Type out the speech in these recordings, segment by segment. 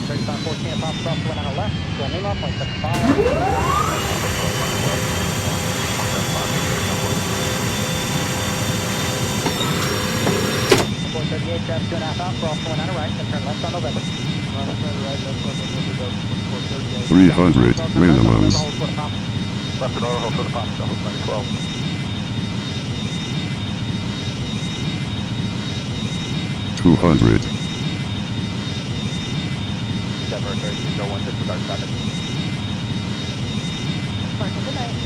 3514 Pop Cross, one on the left, to Lima, 0.75. Report 38, traffic 2.5 out, cross going on the right, then turn left on November. Left on November, Delta 2438. 300 minimums. Left and over, hold for the pop, Delta 912. 200, Denver 3301, disregard traffic.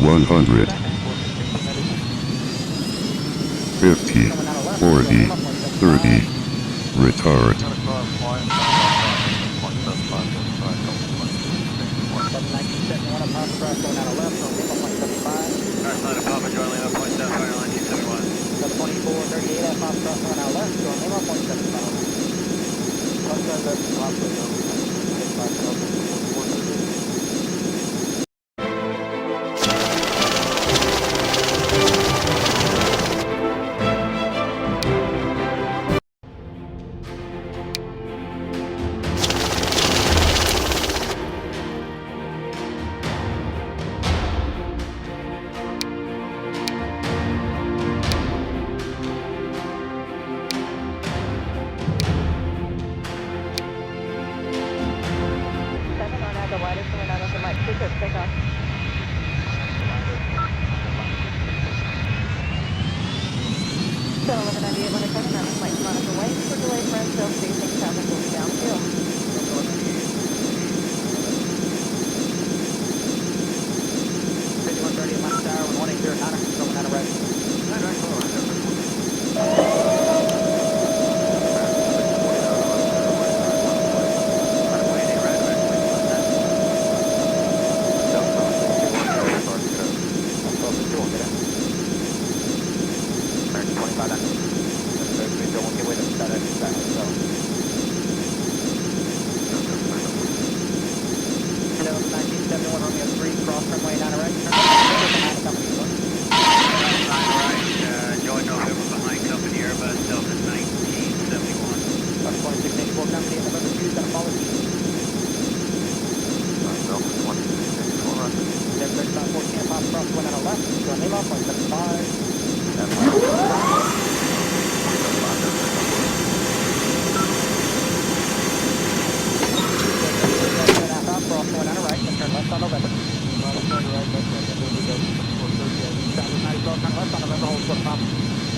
100, 50, 40, 30, retard, 1971 on Papa Cross going on the left, on Lima, 0.75. North side of Papa Charlie, 1.75, 1971. Delta 2438 at Papa Cross going on the left, to Lima, 0.75. Left side left, Papa, 438. The widest coming out of the mic. Take off. So 1198, 107, on flight Monica Way. For delay friends, self-facing traffic will be downhill. 5130 left tower, 180 Connor, coming out of right.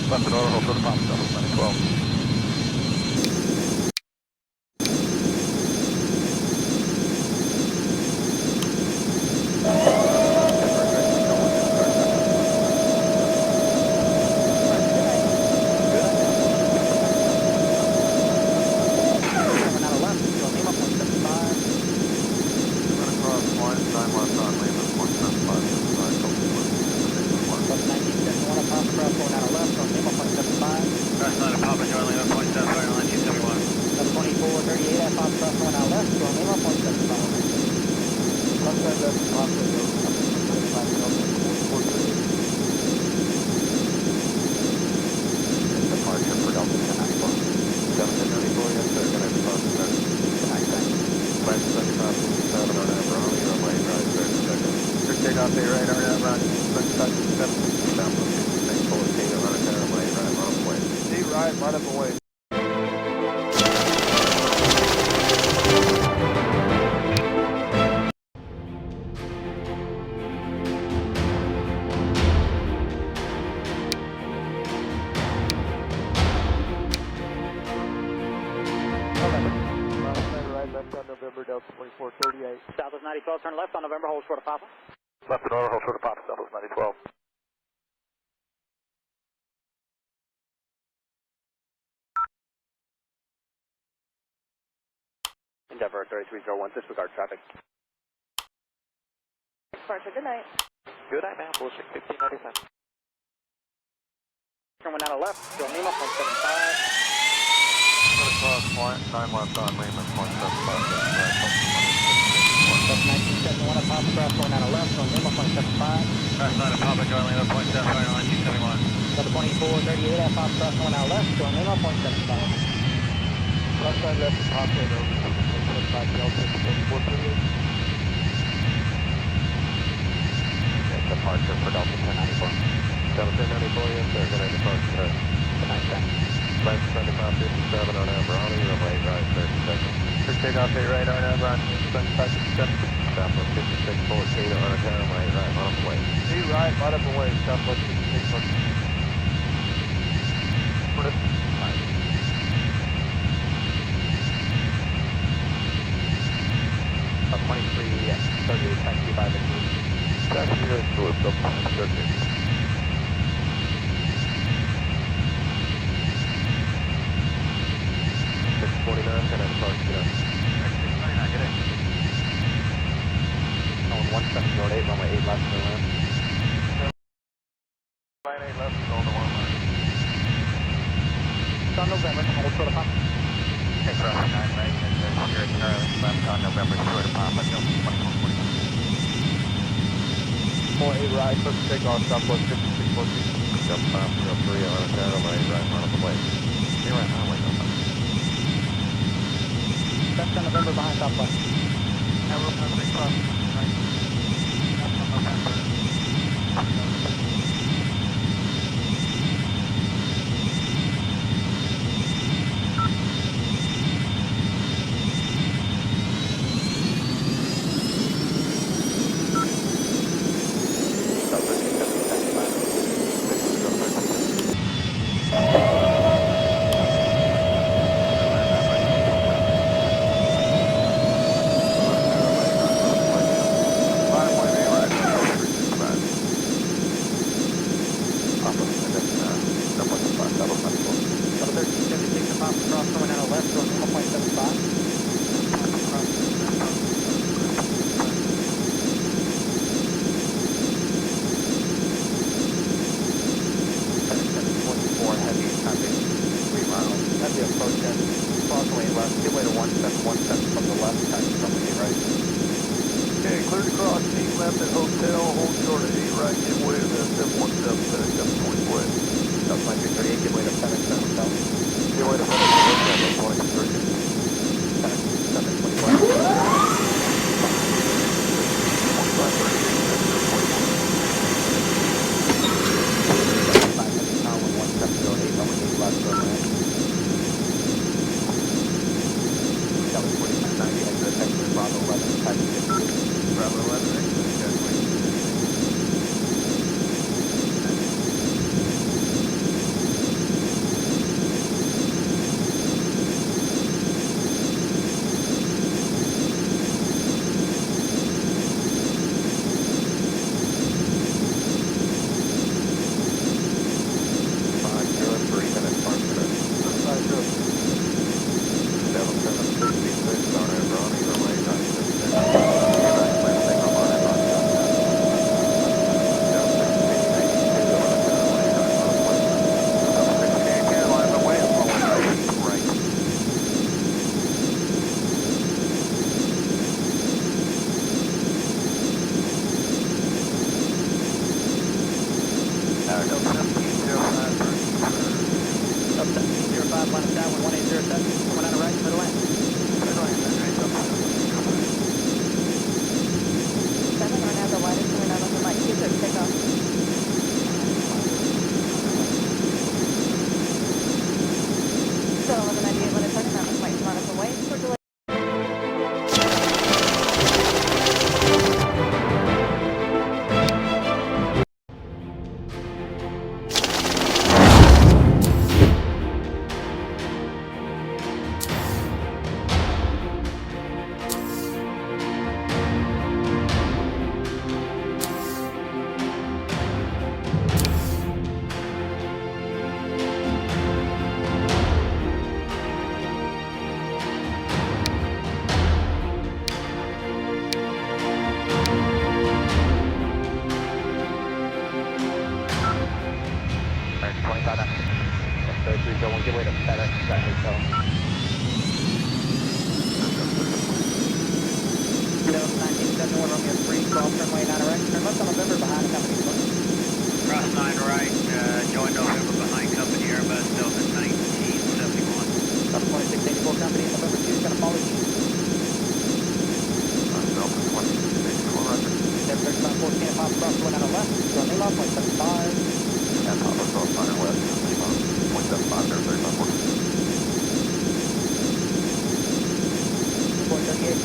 Left and over, hold for the pop, Delta 912. Right up away. November, Delta 2438. Southwest 9012, turn left on November, hold short of Papa. Left and over, hold short of Papa, Southwest 9012. Endeavor 3301, disregard traffic. Departure, good night. Good night, ma'am. Bullshit 1597. Turn one out of left, to Lima, 0.75. Cross point, 9 left on Lehman, 0.75. That's 1971 at Papa Cross, going out of left, to Lima, 0.75. North side of Papa Charlie, 1.75, 1971. Delta 2438 at Papa Cross, going out left, to Lima, 0.75. Left side left, Papa, 5 Delta 4438. Yes, departure for Delta 1094. Delta 1094, yes sir. Good night, departure today. Good night, thanks. Left 7557 on Aberani, runway 8 right, clear for takeoff. For takeoff 8 right, RNAV, running 7557. Southwest 5614 on a tower, 8 right, line up and wait. 8 right, light up and wait, Southwest 5614. Shortest. 2338, taxi by Victory. Taxi Victor, up 538. 649, good night, departure, good night. X 649, good day. Calling 1708, runway 8 left, clear land. Line 8 left, control to 1 line. On November, hold short of Papa. Okay, crossing 9 right, Sierra Charlie, left on November, short of Papa, Delta 2449. 48 right, clear for takeoff, Southwest 5614. Delta Papa, real 3 on a tower, 8 right, line up and wait. 8 right, line wait, Delta. That's on November behind Southwest. Now we're going to take cross, right. That's on November. Southwest 270, taxi by Double 1376 and Papa cross runway 9 left, going 1.75. Heavy, traffic 3 miles. Heavy approach and crossway left, give way to 1717 from the left, taxi runway 8 right. Okay, clear to cross, 8 left at hotel, hold short at 8 right, give way to the 717, FedEx 724. South line 238, give way to FedEx Hotel. Give way to FedEx Hotel, 23. FedEx 724. 5 heavy power 1708, runway 8 left, clear land. Kelly 4690, exit effective Bravo 11, taxi Victory. Bravo 11, excellent, got 23.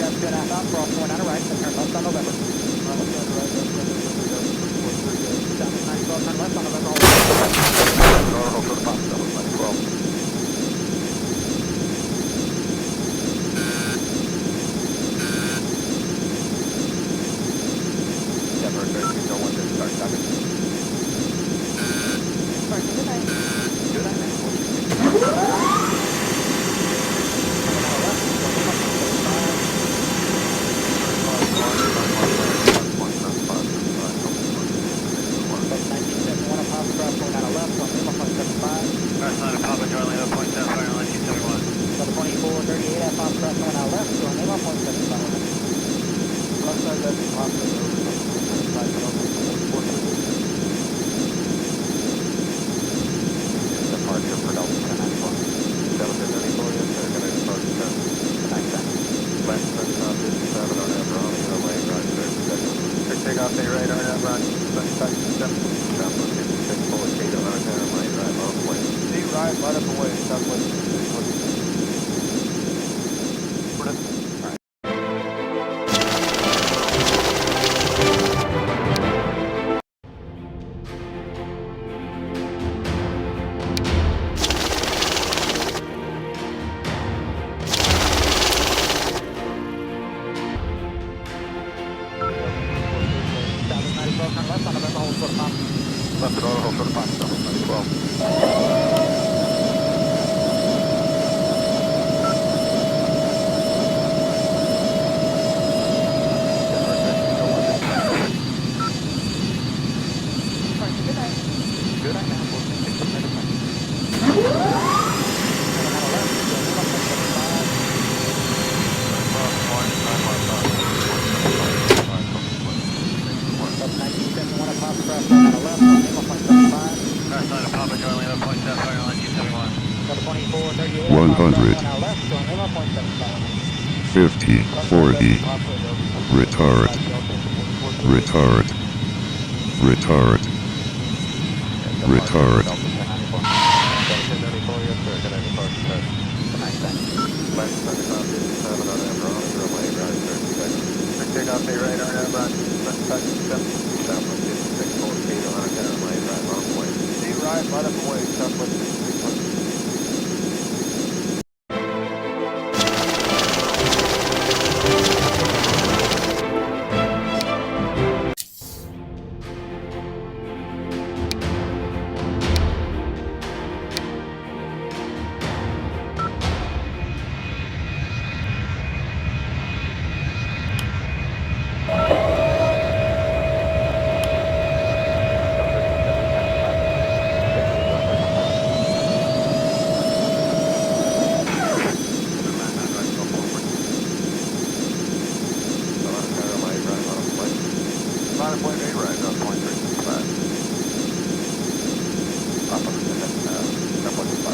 got 2.5 out, cross going out of right, then turn left on November. Right side right, left side November, got 2438. South of 90, turn left on November, hold on. North for the pop, south of 912. Denver 3301, just start traffic. Start, good night. Good night, man. We'll shoot you. Coming out of left, going left on 1971 on Papa Cross going out of left on Lima 0.75. North side of Papa Charlie, 0.7, fire line 271. Double 2438 at Papa Cross going out left on Lima 0.75. Left side that's Papa, over 25, but also 4438. Departure for Delta 1091. Delta 94, yes sir, gonna depart to Good night, sir. left 3957 on Abroni, runway right 36. For takeoff, stay right, RNAV run, 2527. Southwest 56, full of Cato, on runway right, on plane. Stay right, right up away, southwest 56. South of 90, turn left on November, hold for the pump. Left at auto, hold for the pop, south of 912. Good night. Good night, man. We'll shoot you. Coming out of left, going Lima 0.75. Double 1971 on Papa Cross going out of left on Lima 0.75. North side of Papa Charlie, 0.7, fire line 271. Double 2438 100. at Papa Cross going out left on Lima 0.75. 50, 40, retard, retard, retard, retard. Delta 1094, yes sir, gonna depart to Good night, sir. left 3557 on Abroni, runway right 36. For takeoff, stay right, RNAV run 2527. Southwest 56, full of Cato, on runway right, on plane. Stay right, right up away, southwest 56.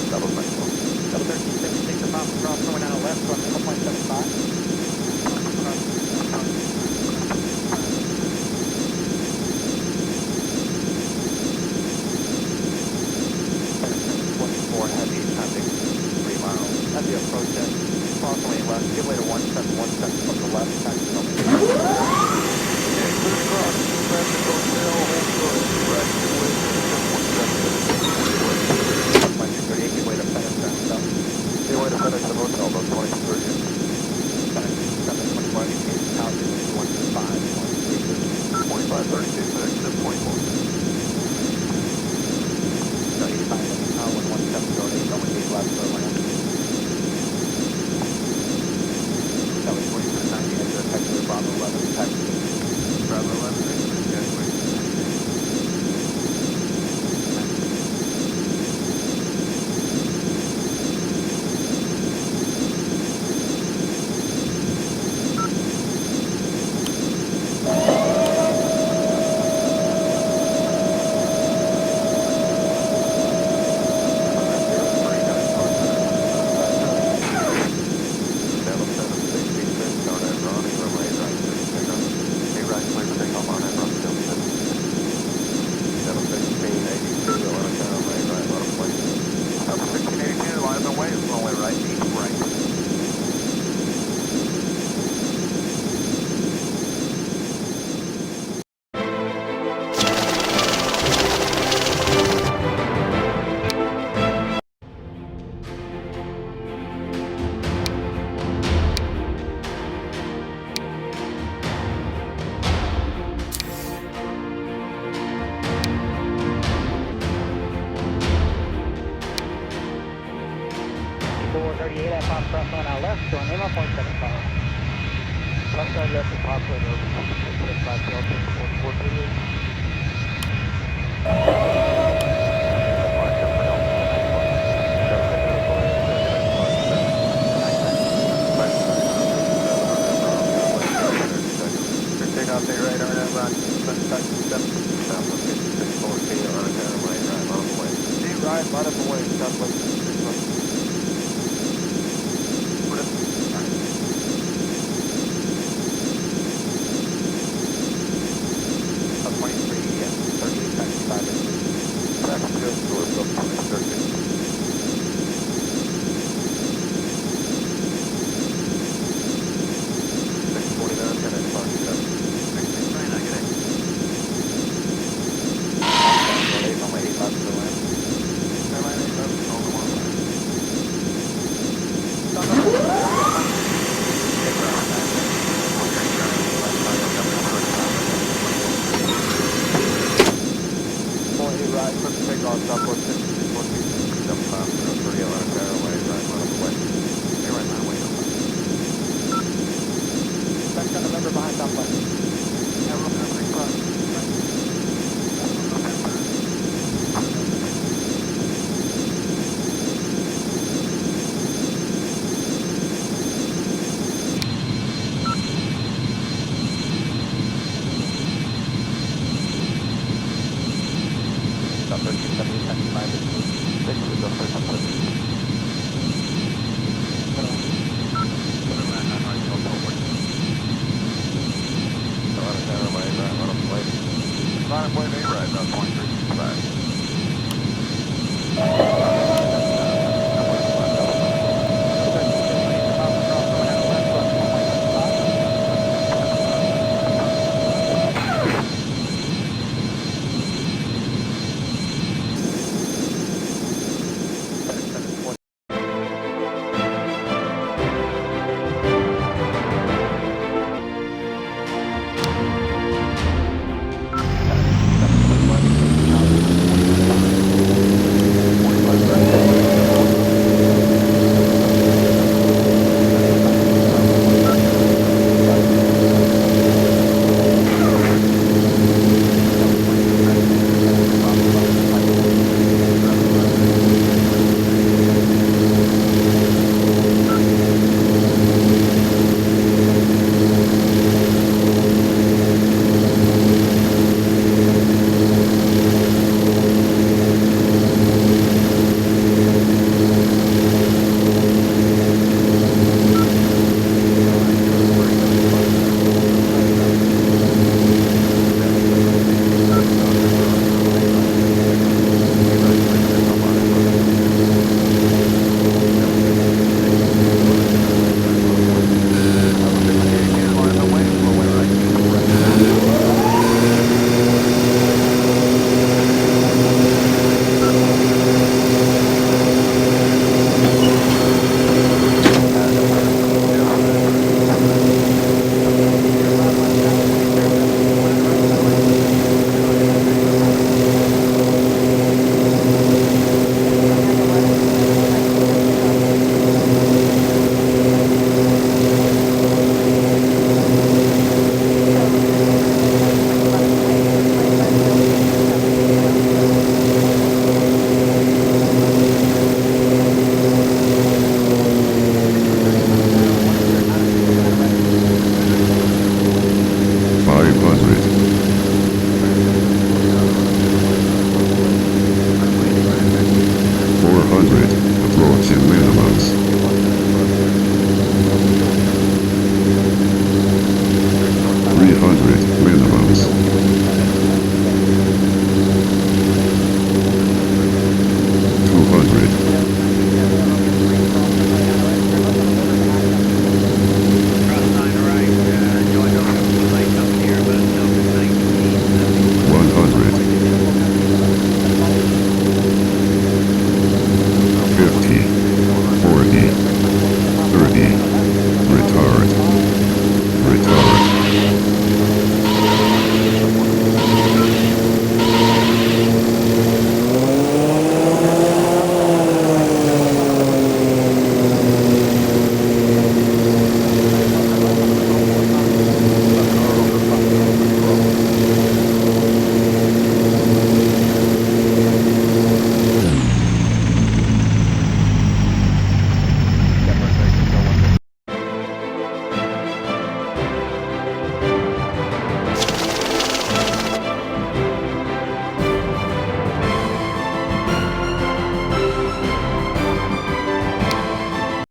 Double 1376 at Papa Cross going out of left on Lima 0.75. Heavy traffic, 3 miles. At the approach end, approximately left, give way to 1717 from the left, taxi only. Okay, clear across, traffic hotel, hold short, right, give way to 717. Like 238, give way to FedEx Hotel. Stay away to FedEx the hotel, about 2030. FedEx 724, indication tower frequency 125.32. 2532, exit point 1. So 85 heavy tower 11708, only gate left for land. That was 2290, exit taxi Bravo 11, taxi. Bravo 11, exit, gateway. Hey, right, clear for takeoff on it. Going in on 0.75. Left side left and top plate over 675 Delta 4438. Takeoff day right on that rock, southwest 56 14 on a down lane, right, on the way. See right, light up away, southwest 56 14. Up 23, yeah, 38, taxi 5 inches. Traffic good, so it's up 20 circuit. Line point A right, about 0.75.